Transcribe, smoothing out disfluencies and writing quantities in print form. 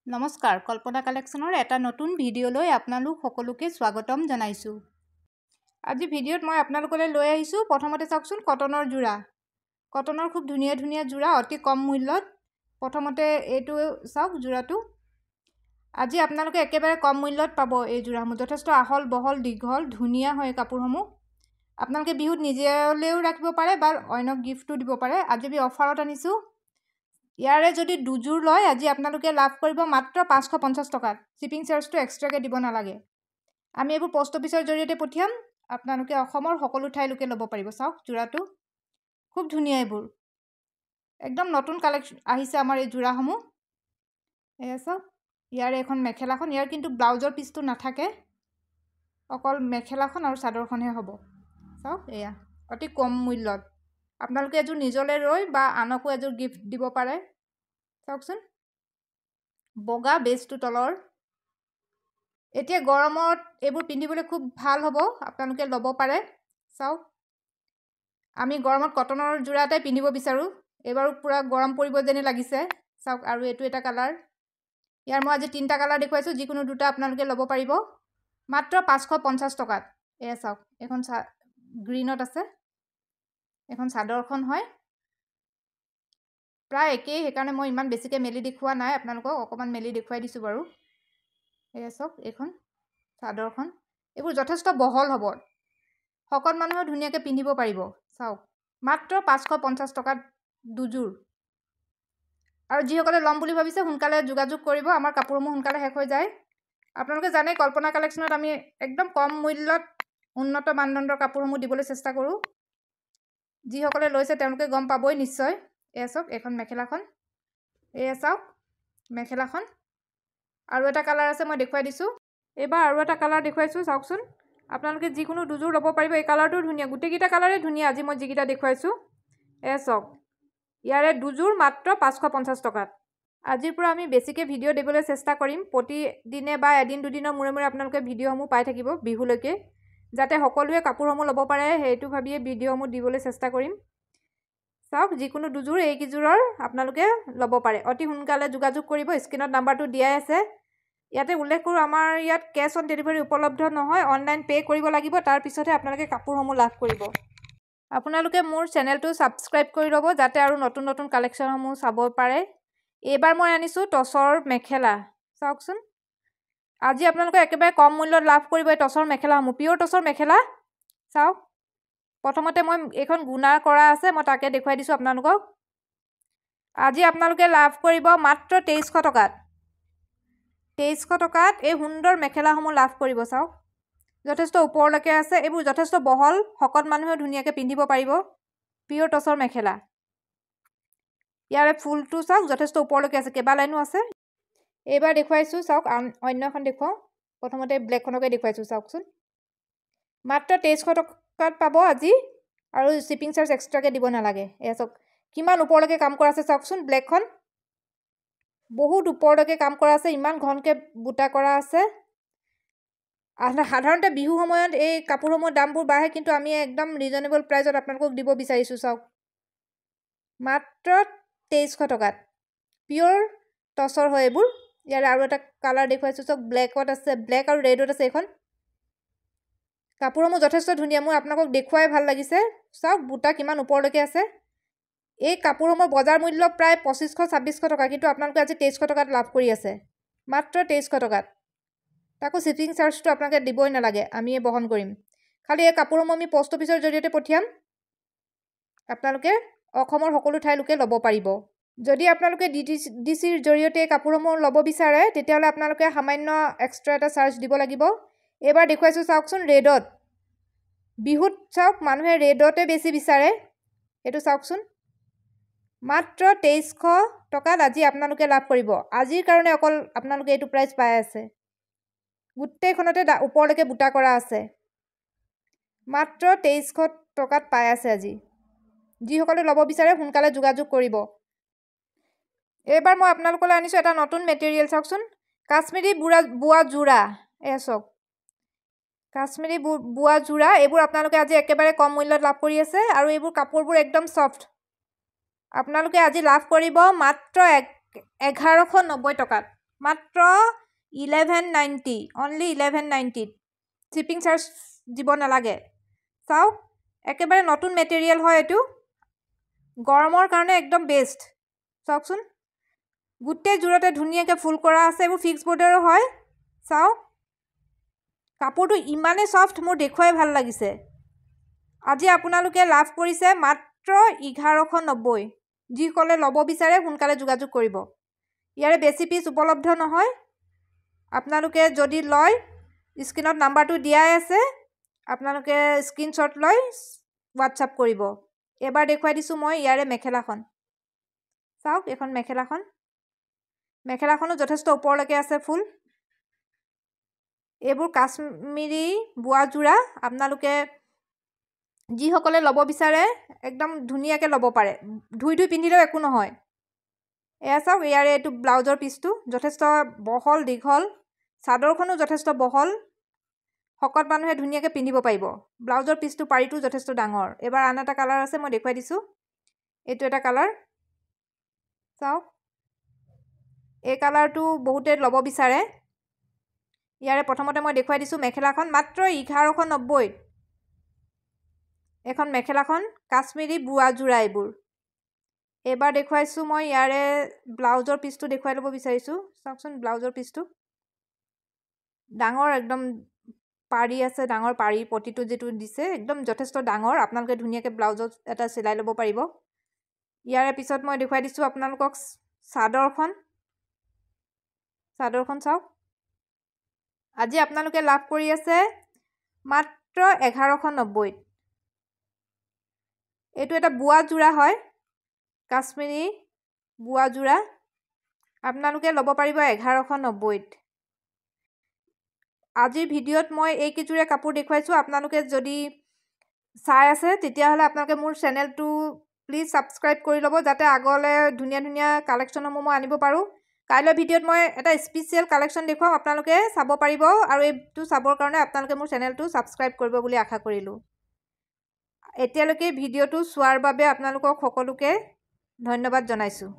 নমস্কাৰ কল্পনা কালেকশ্যনৰ এটা নতুন ভিডিঅ'লৈ আপোনালোক সকলোকে স্বাগতম জনাইছো। আজি ভিডিঅ'ত মই আপোনালোকলৈ লৈ আহিছো প্ৰথমতে চাওকচোন কটনৰ যোৰা। কটনৰ খুব ধুনীয়া ধুনীয়া যোৰা অতি কম মূল্যত। প্ৰথমতে এইটো চাওক যোৰাটো। আজি আপোনালোকে একেবাৰে কম মূল্যত পাব এই যোৰাসমূহ। যথেষ্ট আহল বহল দীঘল ধুনীয়া হয় কাপোৰসমূহ। আপোনালোকে বিহুত নিজেলেও ৰাখিব পাৰে বা অন্যক গিফ্টটো দিব পাৰে। আজি আমি অফাৰত আনিছো। ইয়াৰে যদি দুযোৰ লয় আজি আপোনালোকে লাভ কৰিব মাত্ৰ 550 টকাত। শিপিং চাৰ্জটো এক্সট্ৰাকৈ দিব নালাগে। আমি এইবোৰ পোষ্ট অফিচৰ জৰিয়তে পঠিয়াম। আপোনালোকে অসমৰ সকলো ঠাইলৈকে ল'ব পাৰিব। চাওক যোৰাটো খুব ধুনীয়া। এইবোৰ একদম নতুন কালেকশ্যন আহিছে আমাৰ এই যোৰাসমূহ। এয়া চাওক ইয়াৰে এখন মেখেলাখন। ইয়াৰ কিন্তু ব্লাউজৰ পিচটো নাথাকে, অকল মেখেলাখন আৰু চাদৰখনহে হ'ব। চাওক এয়া অতি কম মূল্যত আপোনালোকে এযোৰ নিজলৈ ৰৈ বা আনকো এযোৰ গিফ্ট দিব পাৰে। চাওকচোন বগা বেজটো তলৰ। এতিয়া গৰমত এইবোৰ পিন্ধিবলৈ খুব ভাল হ'ব, আপোনালোকে ল'ব পাৰে। চাওক আমি গৰমত কটনৰ যোৰা এটাই পিন্ধিব বিচাৰোঁ। এইবাৰো পূৰা গৰম পৰিব যেনে লাগিছে। চাওক আৰু এইটো এটা কালাৰ। ইয়াৰ মই আজি 3টা কালাৰ দেখুৱাইছোঁ, যিকোনো দুটা আপোনালোকে ল'ব পাৰিব মাত্ৰ 550 টকাত। এয়া চাওক এখন গ্ৰীণত আছে, এখন চাদৰখন হয় প্ৰায় একেই, সেইকাৰণে মই ইমান বেছিকৈ মেলি দেখুওৱা নাই, আপোনালোকক অকণমান মেলি দেখুৱাই দিছোঁ বাৰু। এয়া চাওক এইখন চাদৰখন। এইবোৰ যথেষ্ট বহল হ'ব, শকত মানুহেও ধুনীয়াকৈ পিন্ধিব পাৰিব। চাওক মাত্ৰ 550 টকাত দুযোৰ। আৰু যিসকলে ল'ম বুলি ভাবিছে সোনকালে যোগাযোগ কৰিব, আমাৰ কাপোৰসমূহ সোনকালে শেষ হৈ যায়। আপোনালোকে জানে কল্পনা কালেকশ্যনত আমি একদম কম মূল্যত উন্নত মানদণ্ডৰ কাপোৰসমূহ দিবলৈ চেষ্টা কৰোঁ। যিসকলে লৈছে তেওঁলোকে গম পাবই নিশ্চয়। এয়া চাওক এখন মেখেলাখন। এয়া চাওক মেখেলাখন আৰু এটা কালাৰ আছে, মই দেখুৱাই দিছোঁ। এইবাৰ আৰু এটা কালাৰ দেখুৱাইছোঁ, চাওকচোন। আপোনালোকে যিকোনো দুযোৰ ল'ব পাৰিব। এই কালাৰটোও ধুনীয়া, গোটেইকেইটা কালাৰেই ধুনীয়া। আজি মই যিকেইটা দেখুৱাইছোঁ এয়া চাওক ইয়াৰে দুযোৰ মাত্ৰ 550 টকাত। আজিৰ পৰা আমি বেছিকৈ ভিডিঅ' দিবলৈ চেষ্টা কৰিম। প্ৰতিদিনে বা এদিন দুদিনৰ মূৰে মূৰে আপোনালোকে ভিডিঅ'সমূহ পাই থাকিব বিহুলৈকে, যাতে সকলোৱে কাপোৰসমূহ ল'ব পাৰে সেইটো ভাবিয়ে ভিডিঅ'সমূহ দিবলৈ চেষ্টা কৰিম। চাওক যিকোনো দুযোৰ এইকেইযোৰৰ আপোনালোকে ল'ব পাৰে। অতি সোনকালে যোগাযোগ কৰিব। স্ক্ৰীণত নাম্বাৰটো দিয়াই আছে। ইয়াতে উল্লেখ কৰোঁ আমাৰ ইয়াত কেছ অন ডেলিভাৰী উপলব্ধ নহয়, অনলাইন পে' কৰিব লাগিব, তাৰপিছতহে আপোনালোকে কাপোৰসমূহ লাভ কৰিব। আপোনালোকে মোৰ চেনেলটো ছাবস্ক্ৰাইব কৰি ল'ব, যাতে আৰু নতুন নতুন কালেকশ্যনসমূহ চাব পাৰে। এইবাৰ মই আনিছোঁ টচৰ মেখেলা। চাওকচোন আজি আপোনালোকে একেবাৰে কম মূল্যত লাভ কৰিব এই টচৰ মেখেলাসমূহ, পিয়'ৰ টচৰ মেখেলা। চাওক প্ৰথমতে মই এইখন গুণা কৰা আছে, মই তাকে দেখুৱাই দিছোঁ আপোনালোকক। আজি আপোনালোকে লাভ কৰিব মাত্ৰ 2300 টকাত। 2300 টকাত এই সুন্দৰ মেখেলাসমূহ লাভ কৰিব। চাওক যথেষ্ট ওপৰলৈকে আছে, এইবোৰ যথেষ্ট বহল, শকত মানুহেও ধুনীয়াকৈ পিন্ধিব পাৰিব। পিয়'ৰ টচৰ মেখেলা। ইয়াৰে ফুলটো চাওক যথেষ্ট ওপৰলৈকে আছে, কেইবা লাইনো আছে। এইবাৰ দেখুৱাইছোঁ চাওক অন্য এখন দেখুৱাওঁ। প্ৰথমতে ব্লেকখনকে দেখুৱাইছোঁ। চাওকচোন মাত্ৰ 2300 টকাত পাব আজি, আৰু শ্বিপিং চাৰ্জ এক্সট্ৰাকৈ দিব নালাগে। এয়া চাওক কিমান ওপৰলৈকে কাম কৰা আছে। চাওকচোন ব্লেকখন বহুত ওপৰলৈকে কাম কৰা আছে, ইমান ঘনকৈ বুটা কৰা আছে। সাধাৰণতে বিহু সময়ত এই কাপোৰসমূহৰ দামবোৰ বাঢ়ে, কিন্তু আমি একদম ৰিজনেবল প্ৰাইচত আপোনালোকক দিব বিচাৰিছোঁ। চাওক মাত্ৰ 2300 টকাত পিয়'ৰ টচৰ হয় এইবোৰ। ইয়াৰে আৰু এটা কালাৰ দেখুৱাইছোঁ, চাওক ব্লেকত আছে, ব্লেক আৰু ৰেডত আছে। এইখন কাপোৰসমূহ যথেষ্ট ধুনীয়া, মোৰ আপোনালোকক দেখুৱাই ভাল লাগিছে। চাওক বুটা কিমান ওপৰলৈকে আছে। এই কাপোৰসমূহৰ বজাৰ মূল্য প্ৰায় 2500-2600 টকা, কিন্তু আপোনালোকে আজি 2300 টকাত লাভ কৰি আছে, মাত্ৰ 2300 টকাত। তাকো শ্বিপিং চাৰ্জটো আপোনালোকে দিবই নালাগে, আমিয়ে বহন কৰিম। খালি এই কাপোৰসমূহ আমি পোষ্ট অফিচৰ জৰিয়তে পঠিয়াম, আপোনালোকে অসমৰ সকলো ঠাইলৈকে ল'ব পাৰিব। যদি আপোনালোকে DTDCৰ জৰিয়তে এই কাপোৰসমূহ ল'ব বিচাৰে তেতিয়াহ'লে আপোনালোকে সামান্য এক্সট্ৰা এটা চাৰ্জ দিব লাগিব। এইবাৰ দেখুৱাইছোঁ চাওকচোন ৰেডত। বিহুত চাওক মানুহে ৰেডতে বেছি বিচাৰে। এইটো চাওকচোন মাত্ৰ 2300 টকাত আজি আপোনালোকে লাভ কৰিব। আজিৰ কাৰণে অকল আপোনালোকে এইটো প্ৰাইচ পাই আছে। গোটেইখনতে ওপৰলৈকে বুটা কৰা আছে, মাত্ৰ 2300 টকাত পাই আছে আজি। যিসকলে ল'ব বিচাৰে সোনকালে যোগাযোগ কৰিব। এইবাৰ মই আপোনালোকলৈ আনিছোঁ এটা নতুন মেটেৰিয়েল। চাওকচোন কাশ্মীৰী বোৱা যোৰা। এয়া চাওক কাশ্মীৰী বোৱা যোৰা। এইবোৰ আপোনালোকে আজি একেবাৰে কম মূল্যত লাভ কৰি আছে, আৰু এইবোৰ কাপোৰবোৰ একদম ছফ্ট। আপোনালোকে আজি লাভ কৰিব মাত্ৰ 1190 টকাত। মাত্ৰ 1190 অনলি 1190 শ্বিপিং চাৰ্জ দিব নালাগে চাওক একেবাৰে নতুন মেটেৰিয়েল হয় এইটো গৰমৰ কাৰণে একদম বেষ্ট চাওকচোন গোটেই জোৰতে ধুনীয়াকৈ ফুল কৰা আছে এইবোৰ ফিক্স বৰ্ডাৰো হয় চাওক কাপোৰটো ইমানেই সফ্ট মোৰ দেখুৱাই ভাল লাগিছে আজি আপোনালোকে লাভ কৰিছে মাত্ৰ 1190 যিসকলে ল'ব বিচাৰে সোনকালে যোগাযোগ কৰিব ইয়াৰে বেছি পিচ উপলব্ধ নহয় আপোনালোকে যদি লয় স্ক্ৰীনত নাম্বাৰটো দিয়াই আছে আপোনালোকে স্ক্ৰীনশ্বট লৈ হোৱাটছআপ কৰিব এবাৰ দেখুৱাই দিছোঁ মই ইয়াৰে মেখেলাখন চাওক এখন মেখেলাখনো যথেষ্ট ওপৰলৈকে আছে ফুল এইবোৰ কাশ্মীৰী বোৱা যোৰা আপোনালোকে যিসকলে ল'ব বিচাৰে একদম ধুনীয়াকৈ ল'ব পাৰে ধুই পিন্ধিলেও একো নহয় এয়া চাওক ইয়াৰে এইটো ব্লাউজৰ পিচটো যথেষ্ট বহল দীঘল চাদৰখনো যথেষ্ট বহল শকত মানুহে ধুনীয়াকৈ পিন্ধিব পাৰিব ব্লাউজৰ পিচটো পাৰিটো যথেষ্ট ডাঙৰ এবাৰ আন এটা কালাৰ আছে মই দেখুৱাই দিছোঁ এইটো এটা কালাৰ চাওক এই কালাৰটো বহুতে ল'ব বিচাৰে ইয়াৰে প্ৰথমতে মই দেখুৱাই দিছোঁ মেখেলাখন মাত্ৰ 1190 এখন মেখেলাখন কাশ্মীৰী বোৱা যোৰা এইবোৰ এবাৰ দেখুৱাইছোঁ মই ইয়াৰে ব্লাউজৰ পিচটো দেখুৱাই ল'ব বিচাৰিছোঁ চাওকচোন ব্লাউজৰ পিচটো ডাঙৰ একদম পাৰি আছে ডাঙৰ পাৰি পটিটো যেটো দিছে একদম যথেষ্ট ডাঙৰ আপোনালোকে ধুনীয়াকৈ ব্লাউজত এটা চিলাই ল'ব পাৰিব ইয়াৰে পিছত মই দেখুৱাই দিছোঁ আপোনালোকক চাদৰখন চাওক আজি আপোনালোকে লাভ কৰি আছে মাত্ৰ 1190 এইটো এটা বোৱা যোৰা হয় কাশ্মীৰী বোৱা যোৰা আপোনালোকে ল'ব পাৰিব 1190 আজিৰ ভিডিঅ'ত মই এই কিজোৰে কাপোৰ দেখুৱাইছোঁ আপোনালোকে যদি চাই আছে তেতিয়াহ'লে আপোনালোকে মোৰ চেনেলটো প্লিজ ছাবস্ক্ৰাইব কৰি ল'ব যাতে আগলৈ ধুনীয়া ধুনীয়া কালেকশ্যনসমূহ মই আনিব পাৰোঁ কাইলৈ ভিডিঅ'ত মই এটা স্পেচিয়েল কালেকশ্যন দেখুৱাম আপোনালোকে চাব পাৰিব আৰু এইটো চাবৰ কাৰণে আপোনালোকে মোৰ চেনেলটো ছাবস্ক্ৰাইব কৰিব বুলি আশা কৰিলোঁ এতিয়ালৈকে ভিডিঅ'টো চোৱাৰ বাবে আপোনালোকক সকলোকে ধন্যবাদ জনাইছোঁ